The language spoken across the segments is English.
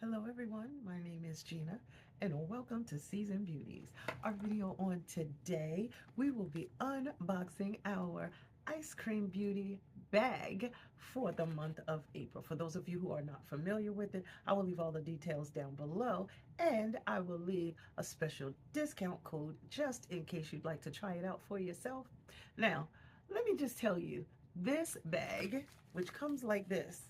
Hello everyone, my name is Gina and welcome to Seasoned Beauties. Our video on today, we will be unboxing our ice cream beauty bag for the month of April. For those of you who are not familiar with it, I will leave all the details down below and I will leave a special discount code just in case you'd like to try it out for yourself. Now, let me just tell you, this bag, which comes like this,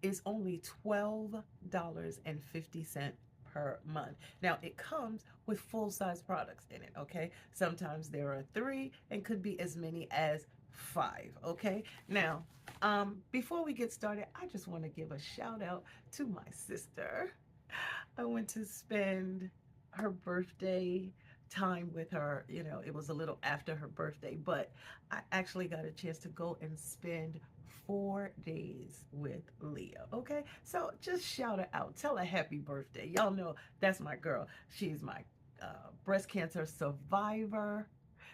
is only $12.50 per month. Now it comes with full-size products in it, okay? Sometimes there are 3 and could be as many as 5, okay? Now, before we get started, I just want to give a shout out to my sister. I went to spend her birthday time with her. You know, it was a little after her birthday, but I actually got a chance to go and spend 4 days with Leah. Okay, so just shout her out, tell her happy birthday. Y'all know that's my girl. She's my breast cancer survivor.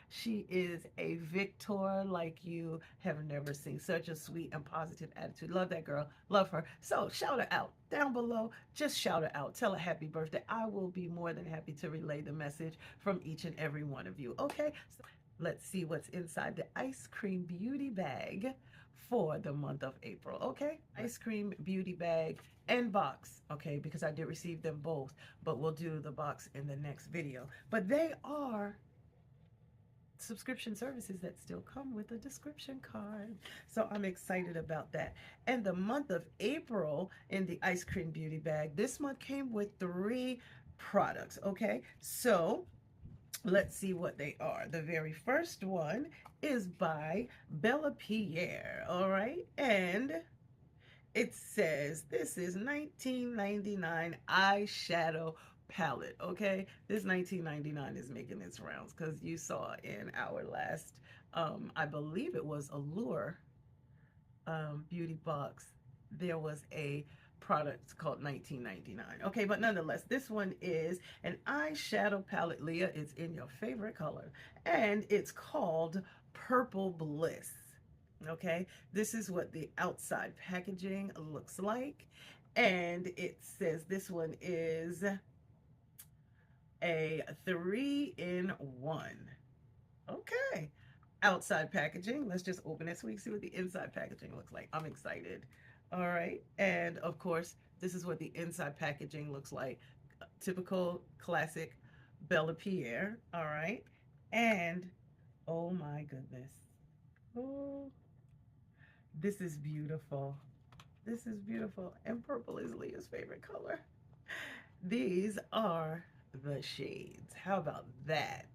She is a victor like you have never seen. Such a sweet and positive attitude. Love that girl. Love her. So shout her out down below. Just shout her out. Tell her happy birthday. I will be more than happy to relay the message from each and every one of you. Okay? So let's see what's inside the ice cream beauty bag for the month of April. Okay? Ice cream beauty bag and box. Okay? Because I did receive them both. But we'll do the box in the next video. But they are subscription services that still come with a description card. So I'm excited about that. And the month of April in the ice cream beauty bag, this month came with 3 products. Okay, so let's see what they are. The very first one is by BELLAPIERE. All right, and it says this is $19.99 eyeshadow palette. Okay, this $19.99 is making its rounds because you saw in our last I believe it was Allure beauty box, there was a product called $19.99. Okay, but nonetheless, this one is an eyeshadow palette. Leah, it's in your favorite color, and it's called Purple Bliss. Okay, this is what the outside packaging looks like, and it says this one is a 3-in-1. Okay, outside packaging. Let's just open it so we can see what the inside packaging looks like. I'm excited. All right, and of course, this is what the inside packaging looks like. Typical classic BELLAPIERE. All right, and oh my goodness. Oh, this is beautiful. This is beautiful. And purple is Leah's favorite color. These are the shades. How about that?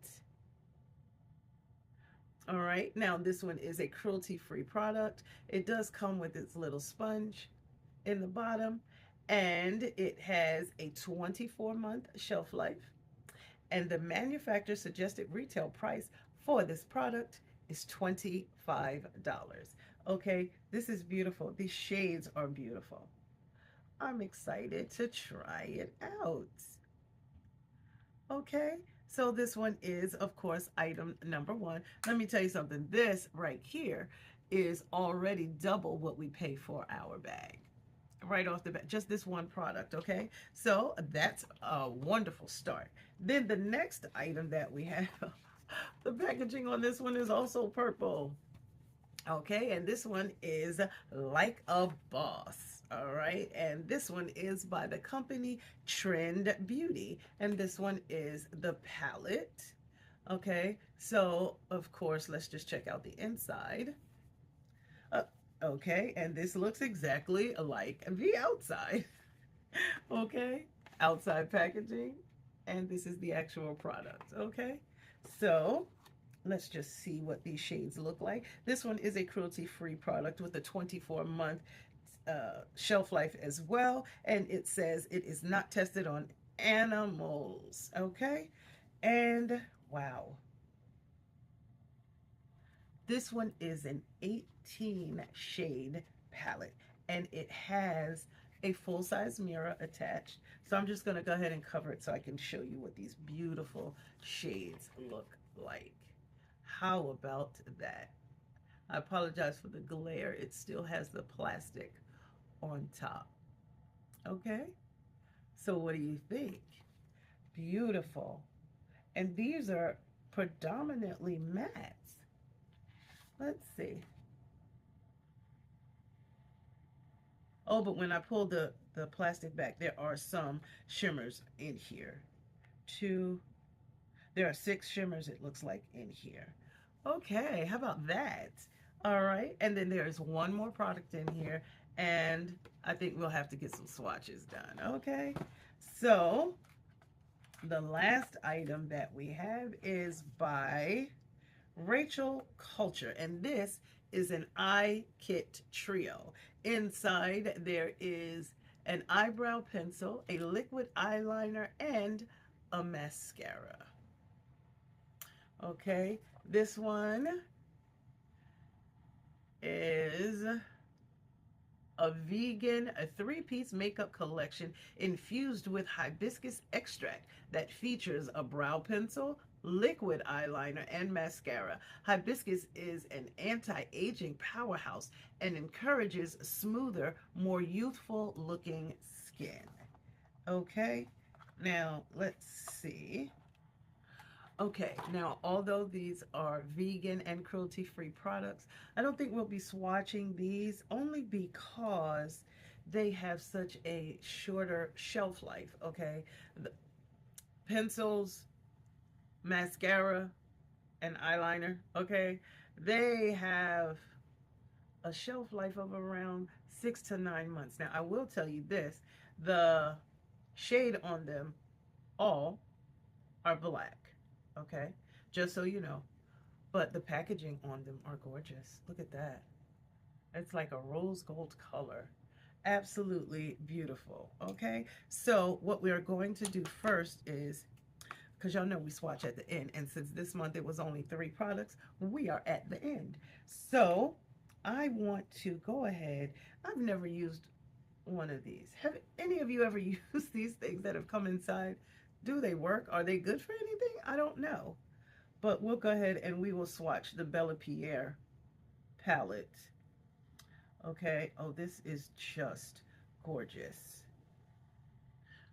All right, now this one is a cruelty-free product. It does come with its little sponge in the bottom, and it has a 24-month shelf life. And the manufacturer suggested retail price for this product is $25. Okay, this is beautiful. These shades are beautiful. I'm excited to try it out. Okay, so this one is, of course, item number 1. Let me tell you something. This right here is already double what we pay for our bag. Right off the bat, just this one product, okay? So that's a wonderful start. Then the next item that we have, the packaging on this one is also purple. Okay, and this one is Like a Boss. All right, and this one is by the company Trend Beauty, and this one is the palette. Okay, so of course, let's just check out the inside. Okay, and this looks exactly like the outside. Okay, outside packaging, and this is the actual product. Okay, so let's just see what these shades look like. This one is a cruelty-free product with a 24-month shelf life as well, and it says it is not tested on animals. Okay, and wow, this one is an 18 shade palette, and it has a full-size mirror attached. So I'm just going to go ahead and cover it so I can show you what these beautiful shades look like. How about that? I apologize for the glare. It still has the plastic on top. Okay, so what do you think? Beautiful. And these are predominantly mattes. Let's see. Oh, but when I pull the plastic back, there are some shimmers in here. Two, there are 6 shimmers, it looks like, in here. Okay, how about that? All right, and then there's one more product in here, and I think we'll have to get some swatches done, okay? So, the last item that we have is by Rachel Culture, and this is an eye kit trio. Inside there is an eyebrow pencil, a liquid eyeliner, and a mascara. Okay, this one is a vegan, a 3-piece makeup collection infused with hibiscus extract that features a brow pencil, liquid eyeliner, and mascara. Hibiscus is an anti-aging powerhouse and encourages smoother, more youthful looking skin. Okay, now let's see. Okay, now although these are vegan and cruelty-free products, I don't think we'll be swatching these only because they have such a shorter shelf life, okay? The pencils, mascara, and eyeliner, okay? They have a shelf life of around 6 to 9 months. Now, I will tell you this, the shade on them all are black. Okay, just so you know, but the packaging on them are gorgeous. Look at that. It's like a rose gold color. Absolutely beautiful. Okay, so what we are going to do first is, because y'all know we swatch at the end, and since this month it was only 3 products, we are at the end. So I want to go ahead. I've never used one of these. Have any of you ever used these things that have come inside? Do they work? Are they good for anything? I don't know. But we'll go ahead and we will swatch the BELLAPIERE palette. Okay. Oh, this is just gorgeous.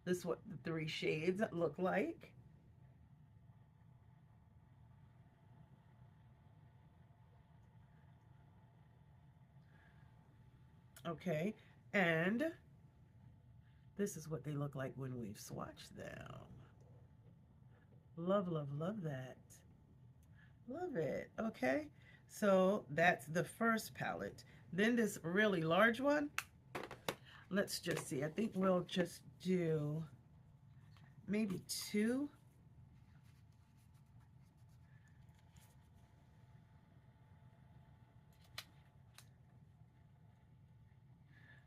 This is what the 3 shades look like. Okay. And this is what they look like when we've swatched them. Love, love, love that. Love it. Okay, so that's the first palette. Then this really large one, let's just see. I think we'll just do maybe 2.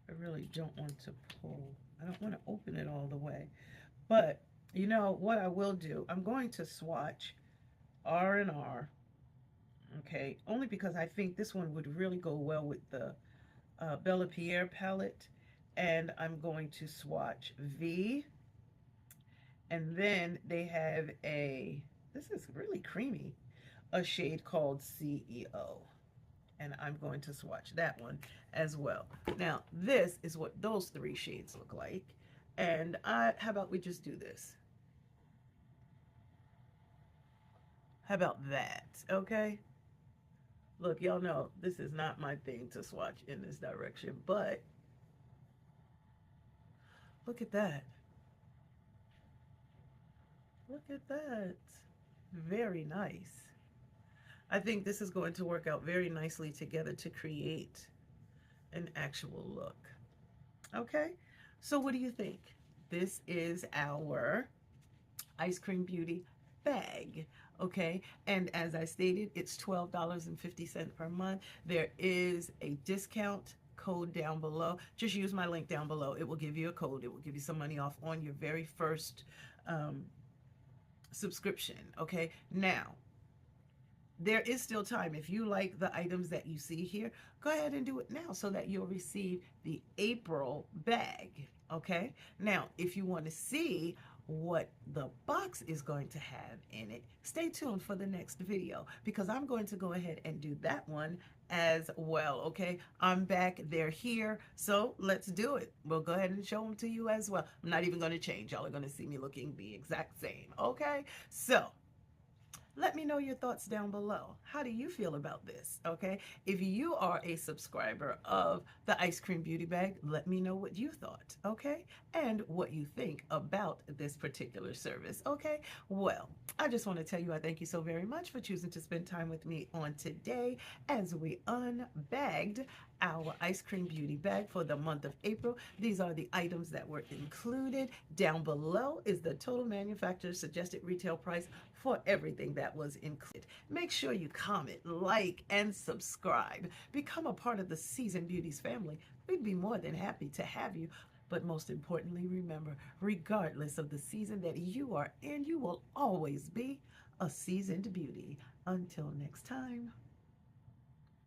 I really don't want to pull. I don't want to open it all the way. But you know what I will do? I'm going to swatch R&R. Okay, only because I think this one would really go well with the BELLAPIERE palette. And I'm going to swatch V. And then they have this is really creamy, a shade called CEO. And I'm going to swatch that one as well. Now, this is what those 3 shades look like. And how about we just do this? How about that? Okay. Look, y'all know this is not my thing to swatch in this direction, but look at that. Look at that. Very nice. I think this is going to work out very nicely together to create an actual look. Okay, so what do you think? This is our Ice Cream Beauty bag. Okay, and as I stated, it's $12.50 per month. There is a discount code down below. Just use my link down below. It will give you a code. It will give you some money off on your very first subscription. Okay, now there is still time. If you like the items that you see here, go ahead and do it now so that you'll receive the April bag. Okay, now if you want to see what the box is going to have in it, stay tuned for the next video, because I'm going to go ahead and do that one as well. Okay, I'm back, they're here, so let's do it. We'll go ahead and show them to you as well. I'm not even going to change, y'all are going to see me looking the exact same. Okay, so let me know your thoughts down below. How do you feel about this? Okay, if you are a subscriber of the Ice Cream Beauty Bag, let me know what you thought. Okay, and what you think about this particular service. Okay, well, I just want to tell you I thank you so very much for choosing to spend time with me on today as we unbagged our Ice Cream Beauty Bag for the month of April. These are the items that were included. Down below is the total manufacturer suggested retail price for everything that was included. Make sure you comment, like, and subscribe. Become a part of the Seasoned Beauties family. We'd be more than happy to have you. But most importantly, remember, regardless of the season that you are in, you will always be a seasoned beauty. Until next time.